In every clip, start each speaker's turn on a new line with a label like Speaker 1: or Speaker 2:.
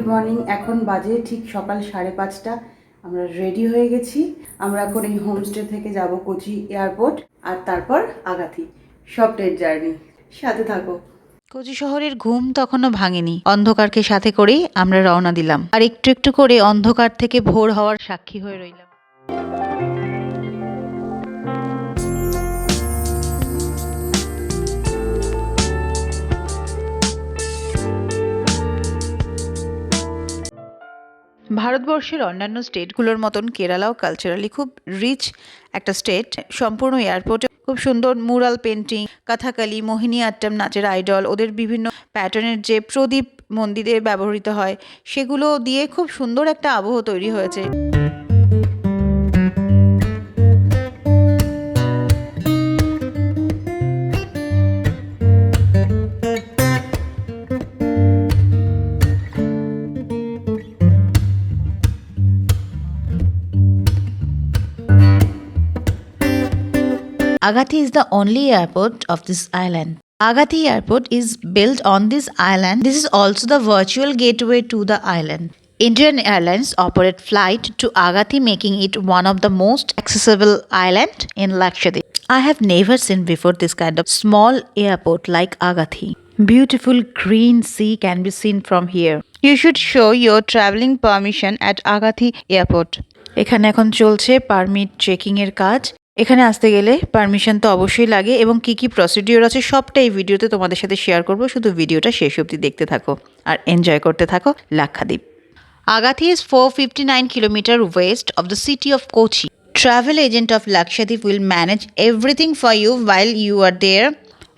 Speaker 1: Morning. এখন বাজে ঠিক সকাল 5:30। আমরা রেডি হয়ে গেছি। আমরা এখন এই হোমস্টে থেকে যাব কোচি এয়ারপোর্ট, আর তারপর আগাথি। সব ডের জার্নি, সাথে থাকো।
Speaker 2: কোচি শহরের ঘুম তখনও ভাঙেনি। অন্ধকারকে সাথে করেই আমরা রওনা দিলাম, আর একটু একটু করে অন্ধকার থেকে ভোর হওয়ার সাক্ষী হয়ে রইলাম। ভারতবর্ষের অন্যান্য স্টেটগুলোর মতন কেরালাও কালচারালি খুব রিচ একটা স্টেট। সম্পূর্ণ এয়ারপোর্টে খুব সুন্দর মুরাল পেন্টিং, কথাকলি, মোহিনী আট্টম নাচের আইডল, ওদের বিভিন্ন প্যাটার্নের যে প্রদীপ মন্দিরে ব্যবহৃত হয় সেগুলো দিয়ে খুব সুন্দর একটা আবহ তৈরি হয়েছে। Agathi is the only airport of this island. Agathi Airport is built on this island. This is also the virtual gateway to the island. Indian Airlines operate flight to Agathi, making it one of the most accessible island in Lakshadweep. I have never seen before this kind of small airport like Agathi. Beautiful green sea can be seen from here. You should show your traveling permission at Agathi Airport. এখানে এখন চলছে permit checking এর কাজ। এখানে আসতে গেলে permission তো অবশ্যই লাগে, এবং কি কি প্রসিডিওর আছে সবটা এই ভিডিওতে তোমাদের সাথে শেয়ার করব। শুধু ভিডিওটা শেষ অবধি দেখতে থাকো আর এনজয় করতে থাকো Lakshadweep. Agathi is 459 kilometers west of the city of Kochi. Travel agent of Lakshadweep will manage everything for you while you are there,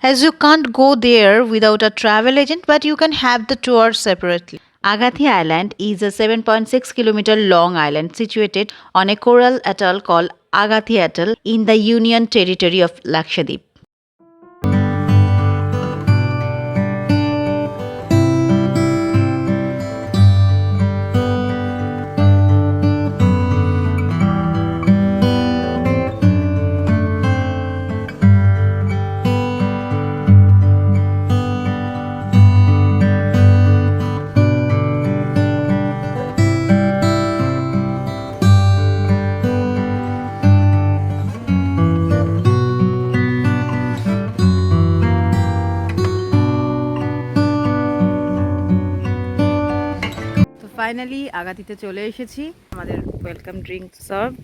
Speaker 2: as you can't go there without a travel agent, but you can have the tour separately. Agathi Island is a 7.6 kilometer long island situated on a coral atoll called Agathi Atoll in the Union Territory of Lakshadweep. Finally আগাতিতে চলে এসেছি। আমাদের welcome drink served.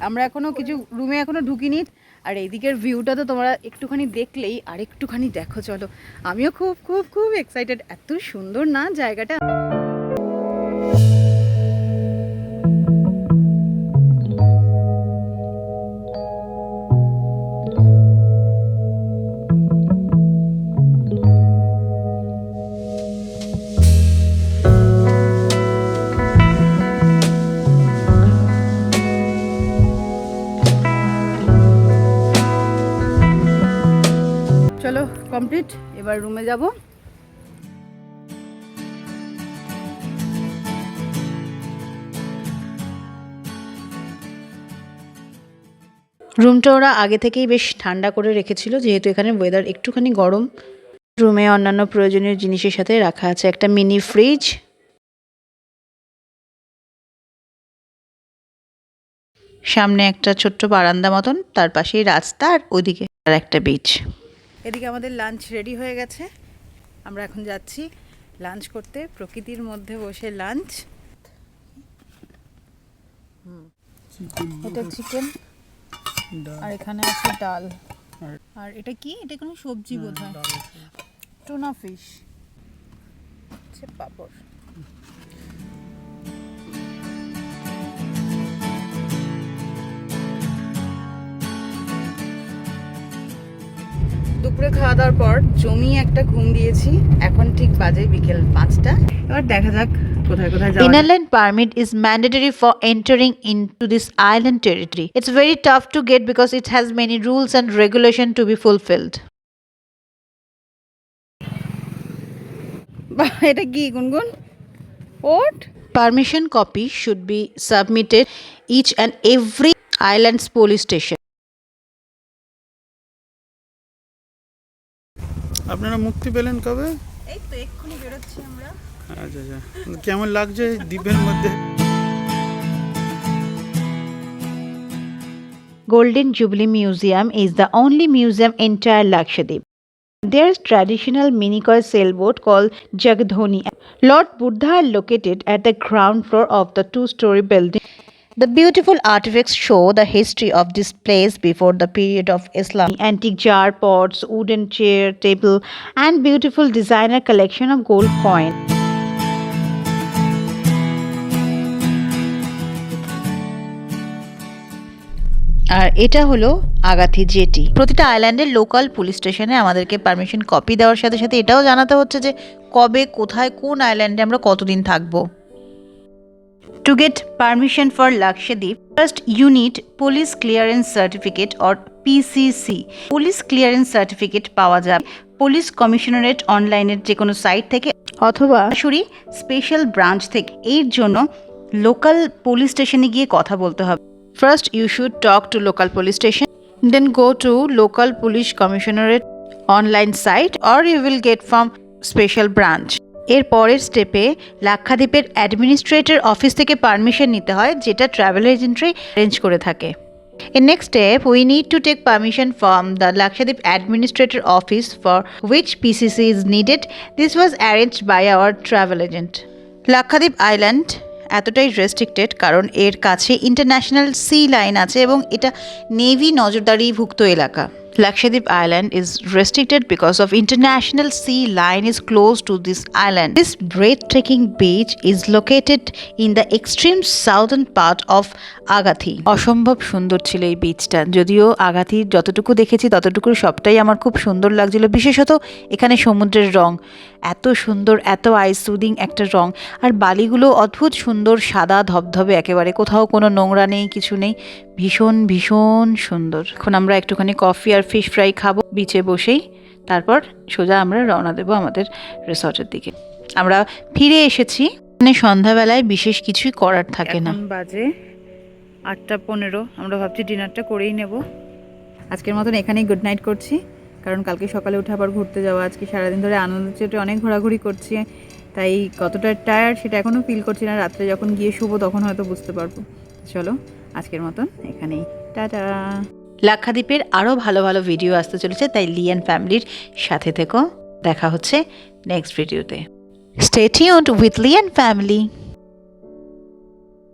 Speaker 2: আমরা এখনো কিছু রুমে এখনো ঢুকিনি, আর এইদিকের ভিউটা তো তোমরা একটুখানি দেখলেই, আর একটুখানি দেখো চলো। আমিও খুব খুব খুব এক্সাইটেড। এত সুন্দর না জায়গাটা। চলো কমপ্লিট, এবার রুমে যাব। রুমটা ওরা আগে থেকেই বেশ ঠান্ডা করে রেখেছিল, যেহেতু এখানে ওয়েদার একটুখানি গরম। রুমে অন্যান্য প্রয়োজনীয় জিনিসের সাথে রাখা আছে একটা মিনি ফ্রিজ, সামনে একটা ছোট্ট বারান্দা মতন, তার পাশেই রাস্তা, আর ওইদিকে আর একটা বিচ। এদিকে আমাদের লাঞ্চ রেডি হয়ে গেছে। আমরা এখন যাচ্ছি লাঞ্চ করতে, প্রকৃতির মধ্যে বসে লাঞ্চ। এটা চিকেন, আর এখানে আছে ডাল, আর এটা কি? এটা কোনো সবজি বোধহয়, টুনা ফিশ, পাপড়। দুপুরে খাওয়া দাওয়ার পর জমিয়ে একটা ঘুম দিয়েছি। এখন ঠিক বাজে বিকেল 5টা। এবার দেখা যাক কোথায় কোথায় যাওয়া যায়। Inland permit is mandatory for entering into this island territory. It's very tough to get because it has many rules and regulation to be fulfilled. এটা কি গুনগুন? What? Permission copy should be submitted each and every island's police station.
Speaker 3: আপনারা মুক্তি পেলেন কবে?
Speaker 1: এই তো এক্ষুনি বেরোচ্ছি আমরা।
Speaker 3: আচ্ছা আচ্ছা, কেমন লাগছে দ্বীপের মধ্যে?
Speaker 2: Golden Jubilee Museum is the only museum in entire Lakshadweep. There's traditional minicoy sailboat called Jagadhoni. Lord Buddha are located at the ground floor of the two-story building. The beautiful artifacts show the history of this place before the period of Islam. Antique jar pots, wooden chair, table, and beautiful designer collection of gold coin. আর এটা হলো আগাথি jetty. প্রতিটা আইল্যান্ডের local police স্টেশনে আমাদেরকে permission copy দেওয়ার সাথে সাথে এটাও জানাতে হচ্ছে যে কবে, কোথায়, কোন আইল্যান্ডে আমরা কতদিন থাকবো। To get permission for Lakshadweep, first you need Police Clearance Certificate or PCC. Police Clearance Certificate পাওয়া যাবে পুলিশ কমিশনারেট অনলাইনের যে কোনো সাইট থেকে অথবা সরাসরি স্পেশাল ব্রাঞ্চ থেকে। এর জন্য লোকাল পুলিশ স্টেশনে গিয়ে কথা বলতে হবে। First, you should talk to local police station, then go to local police commissionerate online site or you will get from special branch. এর পরের স্টেপে লাক্ষাদ্বীপের অ্যাডমিনিস্ট্রেটর অফিস থেকে পারমিশন নিতে হয়, যেটা ট্রাভেল এজেন্টই অ্যারেঞ্জ করে থাকে। In next step, we need to take permission from the Lakshadweep Administrator Office for which PCC is needed. This was arranged by our travel agent. Lakshadweep Island এতটাই restricted কারণ এর কাছে international C line আছে এবং এটা navy নজরদারিভুক্ত এলাকা। Lakshadweep Island is restricted because of international sea line is close to this island. This breathtaking beach is located in the extreme southern part of Agathi. অসম্ভব সুন্দর ছিল এই বিচটা, যদিও আগাথি যতটুকু দেখেছি ততটুকু সবটাই আমার খুব সুন্দর লাগছিল। বিশেষত এখানে সমুদ্রের রং এত সুন্দর, এত আইস সুদিং একটা রং, আর বালিগুলো অদ্ভুত সুন্দর সাদা ধবধবে একেবারে, কোথাও কোনো নোংরা নেই, কিছু নেই, ভীষণ ভীষণ সুন্দর। এখন আমরা একটুখানি কফি আর ফিশ ফ্রাই খাবো বিচে বসেই, তারপর সোজা আমরা রওনা দেবো আমাদের রিসর্টের দিকে। আমরা ফিরে এসেছি, মানে সন্ধ্যাবেলায় বিশেষ কিছুই করার থাকে না। বাজে 8:15, আমরা ভাবছি ডিনারটা করেই নেব। আজকের মতন এখানেই গুড নাইট করছি, কারণ কালকে সকালে উঠে আবার ঘুরতে যাওয়া। আজকে সারাদিন ধরে আনন্দ চেটে অনেক ঘোরাঘুরি করছি, তাই কতটা টায়ার্ড সেটা এখনও ফিল করছি না। রাত্রে যখন গিয়ে শুবো তখন হয়তো বুঝতে পারবো। চলো আজকের মতন এখানেই টাটা। লাক্ষাদ্বীপের আরও ভালো ভালো ভিডিও আসতে চলেছে, তাই লিয়ান ফ্যামিলির সাথে থেকো। দেখা হচ্ছে নেক্সট ভিডিওতে। Stay tuned with লিয়ান family.